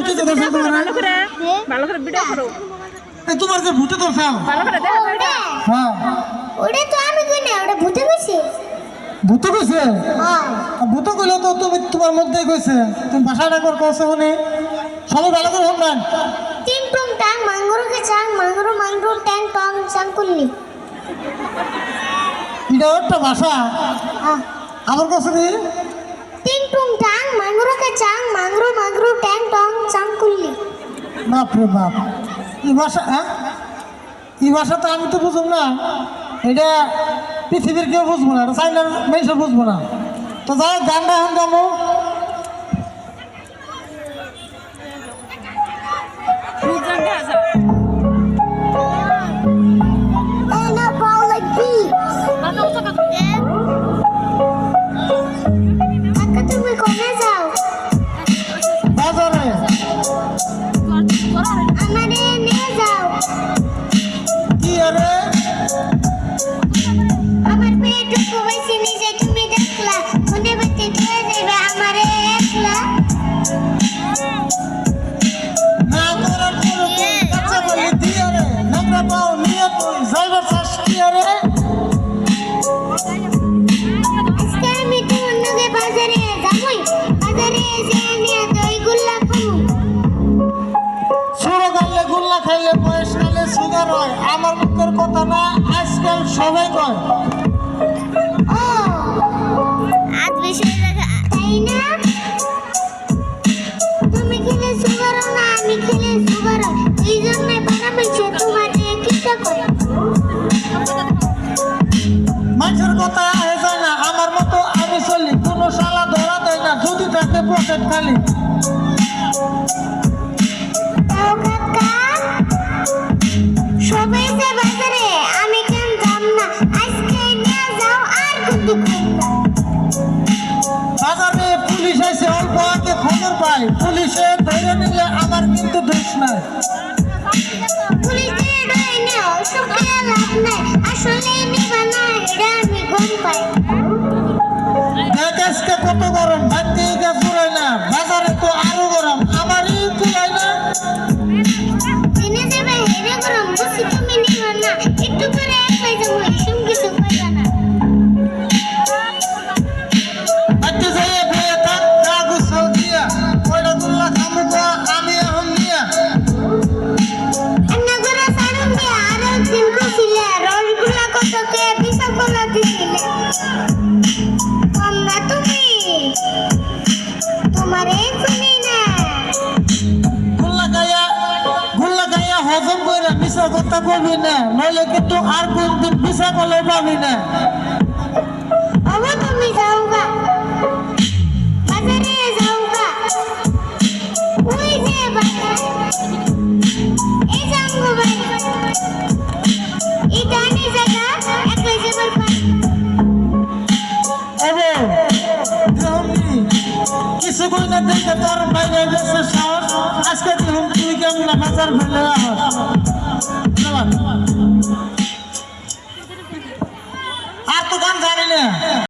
ভূতে তো ধরছে তোমার ভালো করে ভিডিও করো তোমার যে ভূতে ধরছে ভালো করে দেখো হ্যাঁ ওটা তো আমি কই না ওটা ভূতে কইছে ভূতে কইছে হ্যাঁ ভূতে কইলে তো তুমি তোমার মধ্যেই কইছে তুমি ভাষাটা কর কইছো মানে সবাই ভালো করে শুনবেন তিন টং টাং মাঙ্গরো কে চাং মাঙ্গরো মাঙ্গরো ট্যাং টং চাং কুল্লি এটা একটা ভাষা হ্যাঁ আমার কাছে রে তিন টং টাং মাঙ্গরো কে চাং মাঙ্গরো মাঙ্গরো ট্যাং টং চাং কুল্লি বাপ রে বাপ এই ভাষা হ্যাঁ এই ভাষা তো আমি তো বুঝব না এটা পৃথিবীর কেউ বুঝবো না এটা চাইনার মেয়েসে বুঝবো না তো যাই গানটা এখন গামো বুঝান দেখা And a ball like bees. Akka তুমি কোনে যাও বাজারে আমারে নিয়ে যাও কি আরে আমার পেটুকু বসে নিজে তুমি দেখলা মনে বাড়তে দিয়ে দেবে আমারে একলা না করার পরে তুই কাঁচা বলি দি আরে নোংরা পাও নিয়ে তুই যাইবার চাস কি আরে আজকে আমি তোমার নগে বাজারে যাবই বাজারে এসে নিয়ে দই গুল্লা খাবো ছোট গালে গুল্লা খাইলে বয়সকালে সুগার হয় আমার মুখের কথা না আজকাল সবাই কয় ও আজ বেশি লাগা তাই না তুমি খেলে সুগার না আমি খেলে সুগার এই জন্য বানাবেছে তোমাকে কিটা করে মানুষের কথা হয়ে যায় না আমার মতো আমি চলি কোনো শালা ধরা দেয় না যদি থাকে পকেট খালি তাও কাকা সবাই যে বাজারে আমি কেন যাব না আজকে নিয়ে যাও আর কিন্তু বাজারে পুলিশ এসে অল্প আগে খবর পায় পুলিশে ধরে নিলে আমার কিন্তু দোষ নাই পুলিশে ডরে নাও শুকিয়ে লাভ নাই আসলে নিবা না এটা আমি গম পাই দেখ আজকে কত গরম বাড়তে গাছ পুরাই না বাজারে তো আরো গরম আমারই পুরাই না জেনে যাবে হেরে গরম বুঝি তুমি নিবা না একটু করে একলাই যাবো এসব কিছু পাইবা না বাড়তে যাইয়ে ভয়ে থাক গা গুছাও দিয়া কয়টা দুল্লা খামু গা আমি এখন নিয়া अन्ना गुरा सारुन दे आरो दिन को सिले रसगुल्ला को तो के बिसा कोला दिले अन्ना तुम्हारे सुनी ना গুল্লা গাইয়া হজম করে মিশা কথা বলবি না নইলে কিন্তু আর কোনদিন মিশা কলে পাবি না अब तुम जाऊंगा बाजारे जाऊंगा ওই যে বাজার এই জাঙ্গো ভাই এটা নি জায়গা একলা যাবার পাই এবে দেহমি কিছু কই না দেখে তোর বাইরে গেছে সাহস আজকে দেহম তুই কেমন বাজার ফেলে আর তো গান জানি না